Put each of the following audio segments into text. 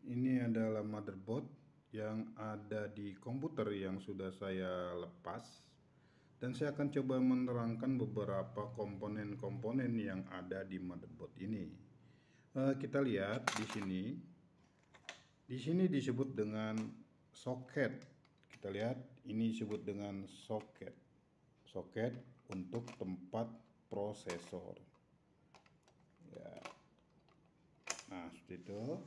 Ini adalah motherboard yang ada di komputer yang sudah saya lepas, dan saya akan coba menerangkan beberapa komponen-komponen yang ada di motherboard ini. Kita lihat di sini. Di sini disebut dengan soket. Kita lihat ini disebut dengan soket. Soket untuk tempat prosesor. Ya. Nah, seperti itu.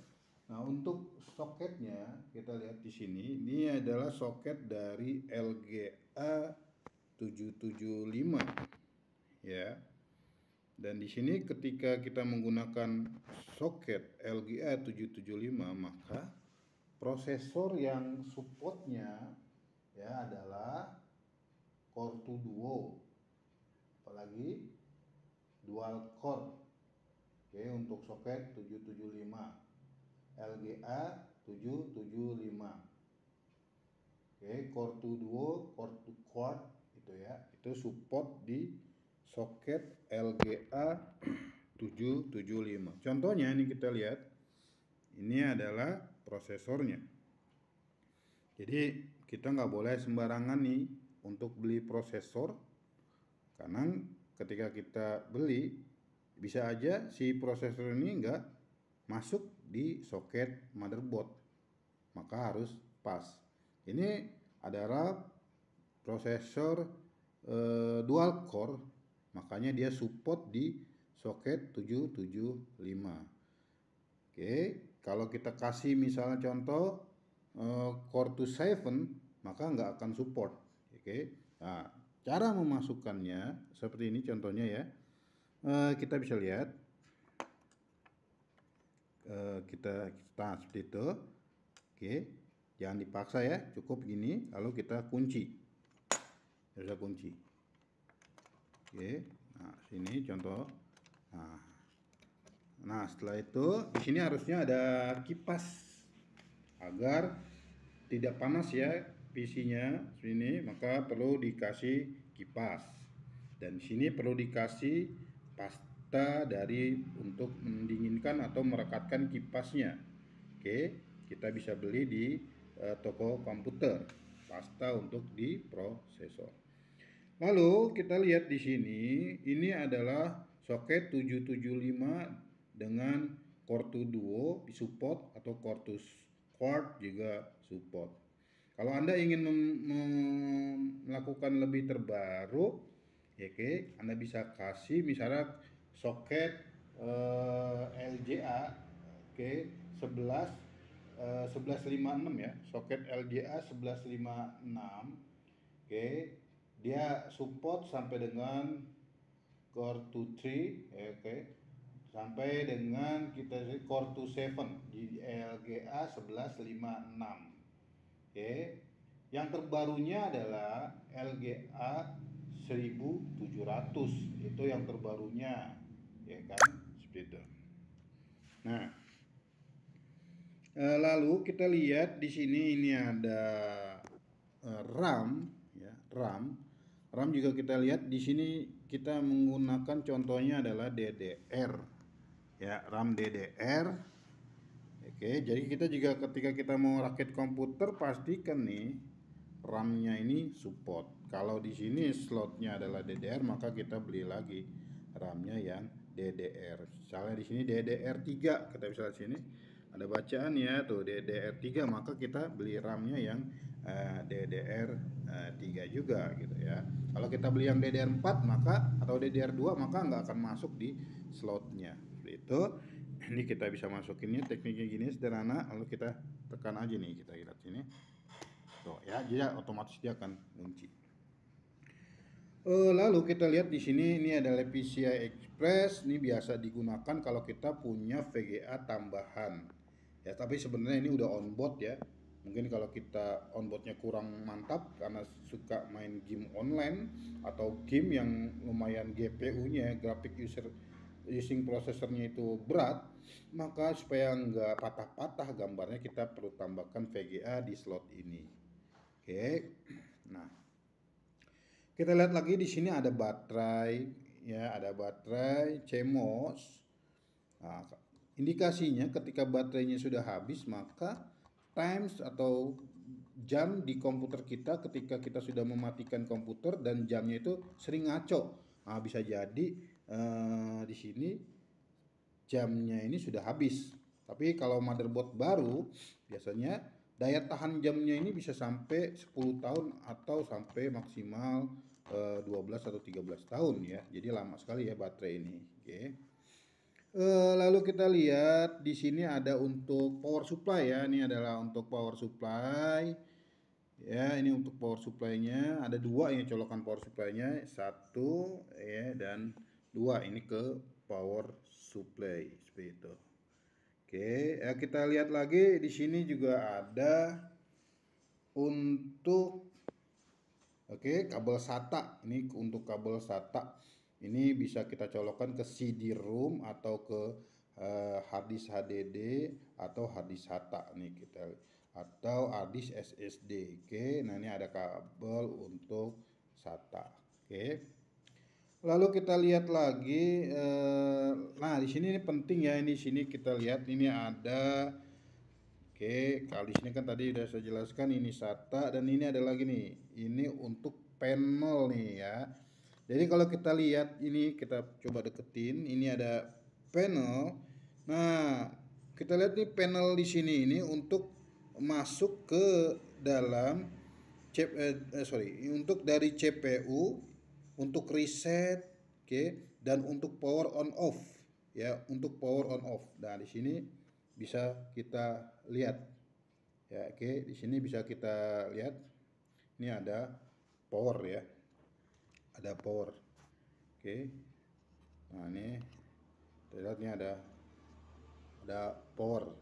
Nah, untuk soketnya kita lihat di sini. Ini adalah soket dari LGA 775 ya. Dan di sini ketika kita menggunakan soket LGA 775, maka prosesor yang supportnya ya adalah Core 2 Duo, apalagi dual core. Oke, untuk soket 775 LGA 775. Oke, Core 2 Duo, Core 2 Quad itu ya. Itu support di soket LGA 775. Contohnya ini kita lihat. Ini adalah prosesornya. Jadi kita nggak boleh sembarangan nih untuk beli prosesor, karena ketika kita beli bisa aja si prosesor ini nggak masuk di soket motherboard, maka harus pas. Ini adalah prosesor dual core, makanya dia support di soket 775. Oke, kalau kita kasih misalnya contoh Core 7 maka nggak akan support. Oke, nah cara memasukkannya seperti ini contohnya ya. Kita bisa lihat kita seperti itu. Oke, jangan dipaksa ya, cukup gini lalu kita kunci. Bisa kunci. Oke, nah sini contoh. Nah, setelah itu di sini harusnya ada kipas agar tidak panas ya PC-nya sini, maka perlu dikasih kipas. Dan di sini perlu dikasih pasta dari untuk mendinginkan atau merekatkan kipasnya. Oke, kita bisa beli di toko komputer pasta untuk di prosesor. Lalu kita lihat di sini, ini adalah soket 775 dengan Core 2 Duo support atau Core 2 Quad juga support. Kalau Anda ingin melakukan lebih terbaru, oke, Anda bisa kasih misalnya soket LGA, oke, 1156 ya, soket LGA 1156, oke, dia support sampai dengan Core 2 3, oke, sampai dengan kita Core 2 7 di LGA 1156. Oke. Yang terbarunya adalah LGA 1700. Itu yang terbarunya. Ya kan? Seperti itu. Nah, lalu kita lihat di sini ini ada RAM ya, RAM. RAM juga kita lihat di sini kita menggunakan contohnya adalah DDR. Ya, RAM DDR. Oke, jadi kita juga ketika kita mau rakit komputer pastikan nih RAM-nya ini support. Kalau di sini slotnya adalah DDR, maka kita beli lagi RAM-nya yang DDR. Misalnya di sini DDR3, kita bisa lihat sini ada bacaan ya tuh DDR3, maka kita beli RAM-nya yang DDR3 juga gitu ya. Kalau kita beli yang DDR4 maka atau DDR2 maka nggak akan masuk di slotnya. Seperti itu. Ini kita bisa masukinnya, tekniknya gini sederhana, lalu kita tekan aja nih, kita lihat sini tuh ya, jadi otomatis dia akan kunci. Lalu kita lihat di sini ini adalah PCI Express. Ini biasa digunakan kalau kita punya VGA tambahan ya, tapi sebenarnya ini udah onboard ya. Mungkin kalau kita onboardnya kurang mantap karena suka main game online atau game yang lumayan GPU-nya, graphic user using prosesornya itu berat, maka supaya nggak patah-patah gambarnya kita perlu tambahkan VGA di slot ini. Oke, nah kita lihat lagi di sini ada baterai ya, ada baterai CMOS. Nah, indikasinya ketika baterainya sudah habis, maka times atau jam di komputer kita ketika kita sudah mematikan komputer dan jamnya itu sering ngaco. Nah, bisa jadi di sini jamnya ini sudah habis. Tapi kalau motherboard baru biasanya daya tahan jamnya ini bisa sampai 10 tahun atau sampai maksimal 12 atau 13 tahun ya. Jadi lama sekali ya baterai ini. Oke. Lalu kita lihat di sini ada untuk power supply ya. Ini adalah untuk power supply. Ya, ini untuk power supply-nya ada dua yang colokan power supply-nya, satu ya dan dua ini ke power supply seperti itu. Oke, ya kita lihat lagi di sini juga ada untuk kabel SATA. Ini untuk kabel SATA. Ini bisa kita colokkan ke CD-ROM atau ke hard disk HDD atau hard disk SATA nih kita atau hard disk SSD. Oke, nah ini ada kabel untuk SATA. Oke. Lalu kita lihat lagi, nah di sini ini penting ya, ini sini kita lihat ini ada, kalau di sini kan tadi udah saya jelaskan ini SATA dan ini ada lagi nih, ini untuk panel nih ya. Jadi kalau kita lihat ini kita coba deketin, ini ada panel. Nah kita lihat nih panel di sini ini untuk masuk ke dalam untuk dari CPU untuk reset, dan untuk power on off ya, untuk power on off. Nah di sini bisa kita lihat ya, di sini bisa kita lihat ini ada power ya, ada power. Nah ini kita lihat ini ada power.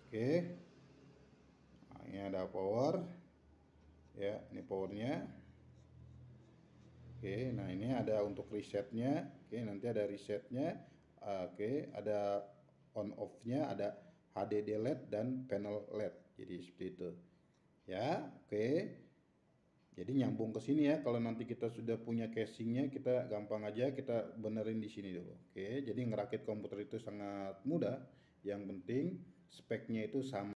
Nah, ini ada power ya, ini powernya. Nah ini ada untuk resetnya. Nanti ada resetnya. Ada on off-nya, ada HDD LED dan panel LED. Jadi seperti itu. Ya, Jadi nyambung ke sini ya. Kalau nanti kita sudah punya casingnya, kita gampang aja kita benerin di sini dulu. Jadi ngerakit komputer itu sangat mudah. Yang penting speknya itu sama.